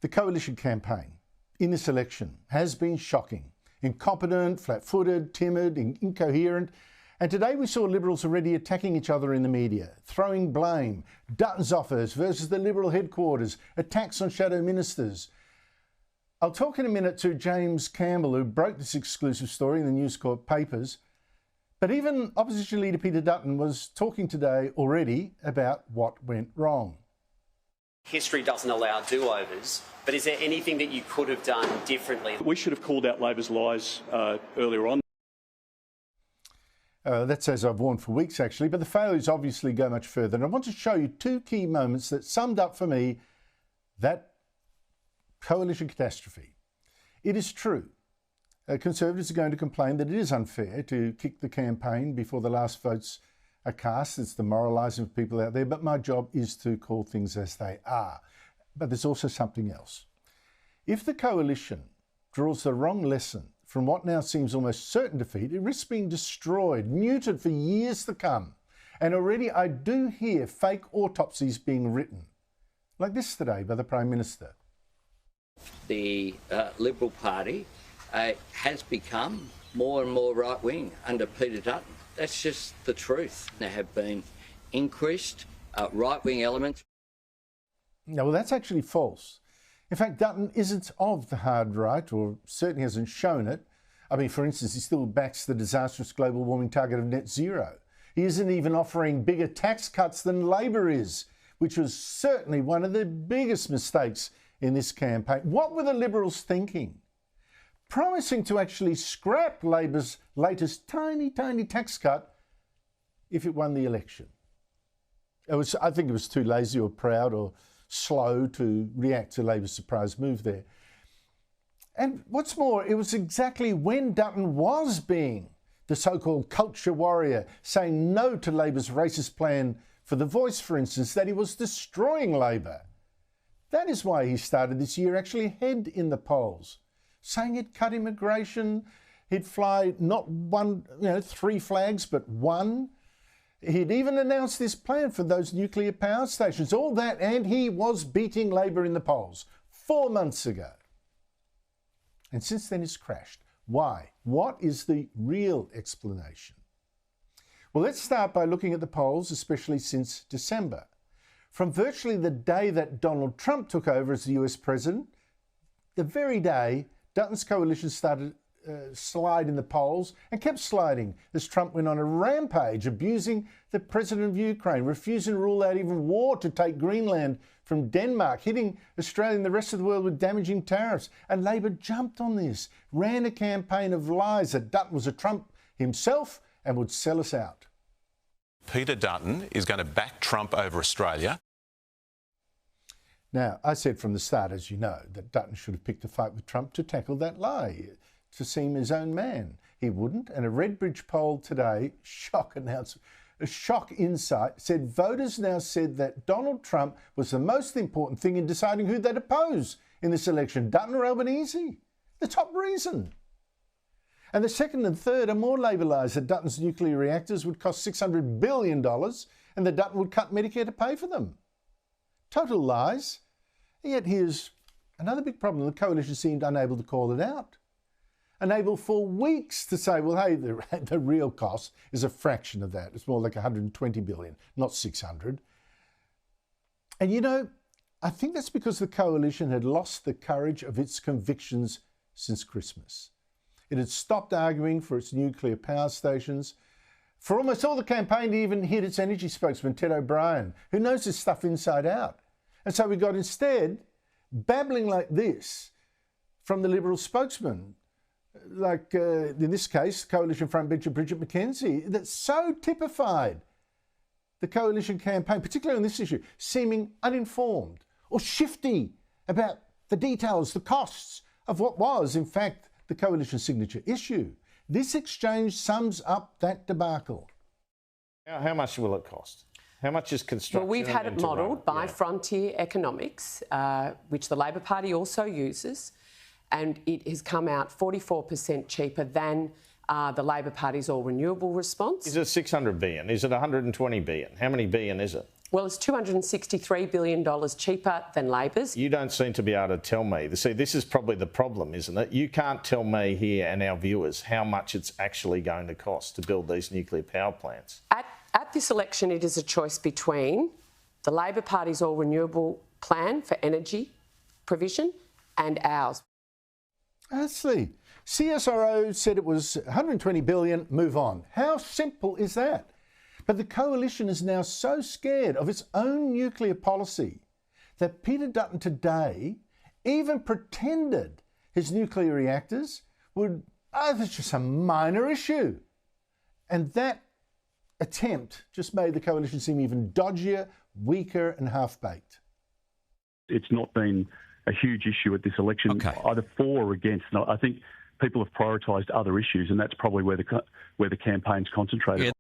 The coalition campaign in this election has been shocking. Incompetent, flat-footed, timid, incoherent. And today we saw Liberals already attacking each other in the media, throwing blame, Dutton's office versus the Liberal headquarters, attacks on shadow ministers. I'll talk in a minute to James Campbell, who broke this exclusive story in the News Corp papers. But even Opposition Leader Peter Dutton was talking today already about what went wrong. History doesn't allow do-overs, but is there anything that you could have done differently? We should have called out Labor's lies earlier on. That's as I've warned for weeks, actually, but the failures obviously go much further. And I want to show you two key moments that summed up for me that coalition catastrophe. It is true. Conservatives are going to complain that it is unfair to kick the campaign before the last votes are cast. It's demoralising for people out there, but my job is to call things as they are. But there's also something else. If the coalition draws the wrong lesson from what now seems almost certain defeat, it risks being destroyed, muted for years to come. And already I do hear fake autopsies being written, like this today by the Prime Minister. The Liberal Party has become more and more right-wing under Peter Dutton. That's just the truth. There have been increased right-wing elements. No, well, that's actually false. In fact, Dutton isn't of the hard right, or certainly hasn't shown it. I mean, for instance, he still backs the disastrous global warming target of net zero. He isn't even offering bigger tax cuts than Labor is, which was certainly one of the biggest mistakes in this campaign. What were the Liberals thinking? Promising to actually scrap Labor's latest tiny tax cut if it won the election. I think it was too lazy or proud or slow to react to Labor's surprise move there. And what's more, it was exactly when Dutton was being the so-called culture warrior, saying no to Labor's racist plan for the Voice, for instance, that he was destroying Labor. That is why he started this year actually ahead in the polls, saying he'd cut immigration, he'd fly not one, three flags, but one. He'd even announced this plan for those nuclear power stations, all that, and he was beating Labor in the polls 4 months ago. And since then it's crashed. Why? What is the real explanation? Well, let's start by looking at the polls, especially since December. From virtually the day that Donald Trump took over as the US president, the very day Dutton's coalition started slide in the polls and kept sliding as Trump went on a rampage, abusing the president of Ukraine, refusing to rule out even war to take Greenland from Denmark, hitting Australia and the rest of the world with damaging tariffs. And Labor jumped on this, ran a campaign of lies that Dutton was a Trump himself and would sell us out. Peter Dutton is going to back Trump over Australia. Now, I said from the start, as you know, that Dutton should have picked a fight with Trump to tackle that lie, to seem his own man. He wouldn't, and a Redbridge poll today, shock insight, said voters now said that Donald Trump was the most important thing in deciding who they'd oppose in this election, Dutton or Albanese. The top reason. And the second and third are more Labor lies that Dutton's nuclear reactors would cost $600 billion and that Dutton would cut Medicare to pay for them. Total lies. And yet here's another big problem. The coalition seemed unable to call it out. Unable for weeks to say, well, hey, the real cost is a fraction of that. It's more like 120 billion, not 600. And I think that's because the coalition had lost the courage of its convictions since Christmas. It had stopped arguing for its nuclear power stations. For almost all the campaign, it even hit its energy spokesman, Ted O'Brien, who knows this stuff inside out. And so we got instead babbling like this from the Liberal spokesman, like in this case, coalition frontbencher Bridget McKenzie, that so typified the coalition campaign, particularly on this issue, seeming uninformed or shifty about the details, the costs of what was, in fact, the coalition signature issue. This exchange sums up that debacle. How much will it cost? How much is construction? Well, we've had it modelled by Frontier Economics, which the Labor Party also uses, and it has come out 44% cheaper than the Labor Party's all-renewable response. Is it 600 billion? Is it 120 billion? How many billion is it? Well, it's $263 billion cheaper than Labor's. You don't seem to be able to tell me. See, this is probably the problem, isn't it? You can't tell me here and our viewers how much it's actually going to cost to build these nuclear power plants. At this election, it is a choice between the Labor Party's all-renewable plan for energy provision and ours. Actually, CSIRO said it was $120 billion, move on. How simple is that? But the coalition is now so scared of its own nuclear policy that Peter Dutton today even pretended his nuclear reactors would, that's just a minor issue. And that attempt just made the coalition seem even dodgier, weaker and half-baked. It's not been a huge issue at this election, either for or against. And I think people have prioritised other issues, and that's probably where the campaign's concentrated.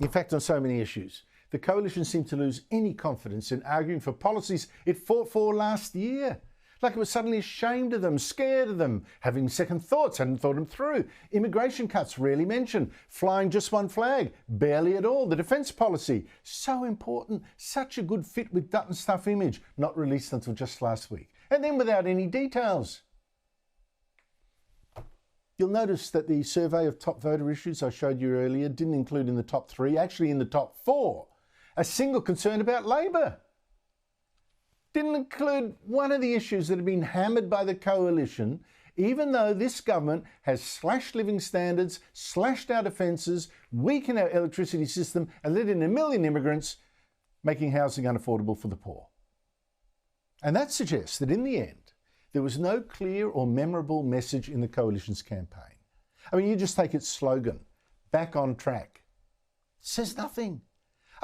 In fact, on so many issues, the coalition seemed to lose any confidence in arguing for policies it fought for last year. Like it was suddenly ashamed of them, scared of them, having second thoughts, hadn't thought them through. Immigration cuts rarely mentioned, flying just one flag, barely at all. The defence policy, so important, such a good fit with Dutton's tough image, not released until just last week. And then without any details. You'll notice that the survey of top voter issues I showed you earlier didn't include in the top 3, actually in the top 4, a single concern about Labor. Didn't include one of the issues that have been hammered by the coalition, even though this government has slashed living standards, slashed our defences, weakened our electricity system and let in 1 million immigrants, making housing unaffordable for the poor. And that suggests that in the end, there was no clear or memorable message in the coalition's campaign. I mean, you just take its slogan, back on track. It says nothing.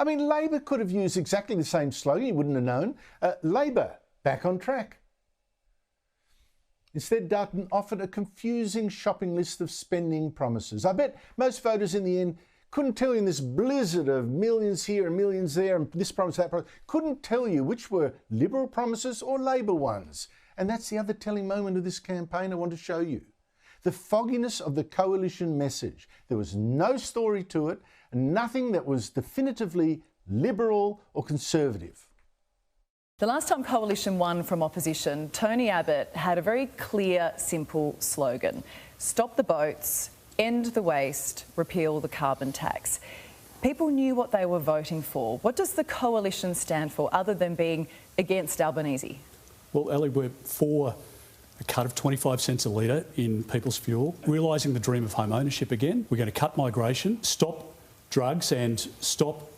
I mean, Labor could have used exactly the same slogan, you wouldn't have known. Labor, back on track. Instead, Dutton offered a confusing shopping list of spending promises. I bet most voters in the end couldn't tell you in this blizzard of millions here and millions there and this promise, that promise, couldn't tell you which were Liberal promises or Labor ones. And that's the other telling moment of this campaign I want to show you. The fogginess of the coalition message. There was no story to it, and nothing that was definitively Liberal or Conservative. The last time Coalition won from opposition, Tony Abbott had a very clear, simple slogan. Stop the boats, end the waste, repeal the carbon tax. People knew what they were voting for. What does the coalition stand for other than being against Albanese? Well, Ellie, we're for a cut of 25 cents a litre in people's fuel, realising the dream of home ownership again. We're going to cut migration, stop drugs and stop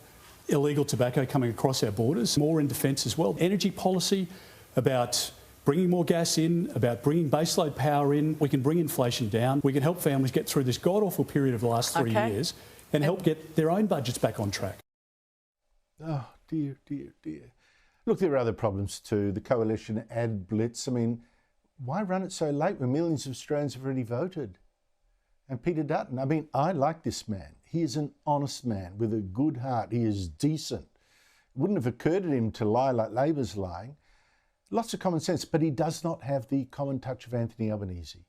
illegal tobacco coming across our borders, more in defence as well. Energy policy, about bringing more gas in, about bringing baseload power in. We can bring inflation down. We can help families get through this god-awful period of the last 3 years and help get their own budgets back on track. Oh, dear, dear, dear. Look, there are other problems too. The coalition ad blitz. I mean, why run it so late when millions of Australians have already voted? And Peter Dutton, I mean, I like this man. He is an honest man with a good heart. He is decent. It wouldn't have occurred to him to lie like Labor's lying. Lots of common sense, but he does not have the common touch of Anthony Albanese.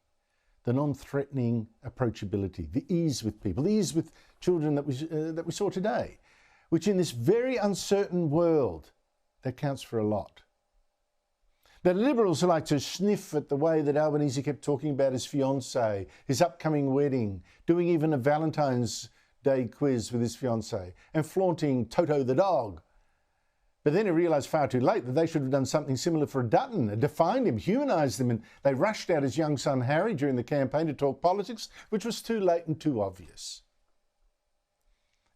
The non-threatening approachability, the ease with people, the ease with children that we saw today, which in this very uncertain world, that counts for a lot. The Liberals like to sniff at the way that Albanese kept talking about his fiancée, his upcoming wedding, doing even a Valentine's Day quiz with his fiancée, and flaunting Toto the dog. But then he realised far too late that they should have done something similar for Dutton, defined him, humanised him, and they rushed out his young son Harry during the campaign to talk politics, which was too late and too obvious.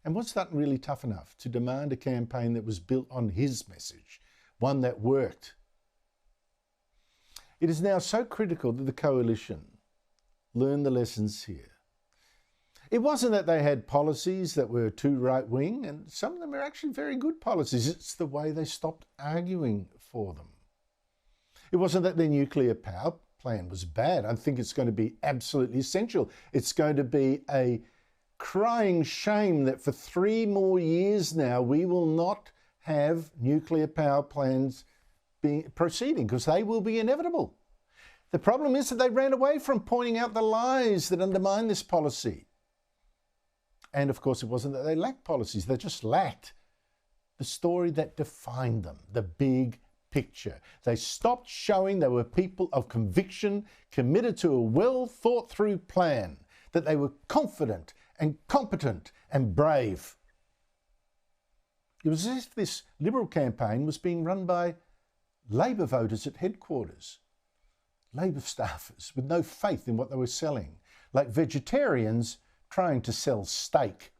And was Dutton really tough enough to demand a campaign that was built on his message, one that worked? It is now so critical that the coalition learn the lessons here. It wasn't that they had policies that were too right-wing, and some of them are actually very good policies. It's the way they stopped arguing for them. It wasn't that their nuclear power plan was bad. I think it's going to be absolutely essential. It's going to be a crying shame that for 3 more years now we will not have nuclear power plants proceeding, because they will be inevitable. The problem is that they ran away from pointing out the lies that undermine this policy. And of course, it wasn't that they lacked policies, they just lacked the story that defined them, the big picture. They stopped showing they were people of conviction, committed to a well thought through plan, that they were confident and competent and brave. It was as if this Liberal campaign was being run by Labor voters at headquarters, Labor staffers with no faith in what they were selling, like vegetarians trying to sell steak.